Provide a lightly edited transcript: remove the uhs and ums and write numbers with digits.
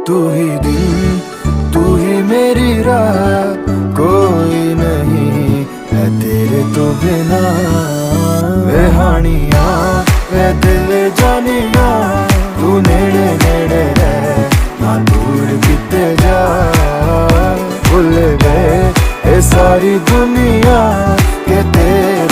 तू ही दिल, तू ही मेरी राह, कोई नहीं है तेरे तो बिना। वे हानिया वे दिल जानिया, तू नेड़े नेड़े रह ना दूर किते जा। भूल गए ये सारी दुनिया के तेरे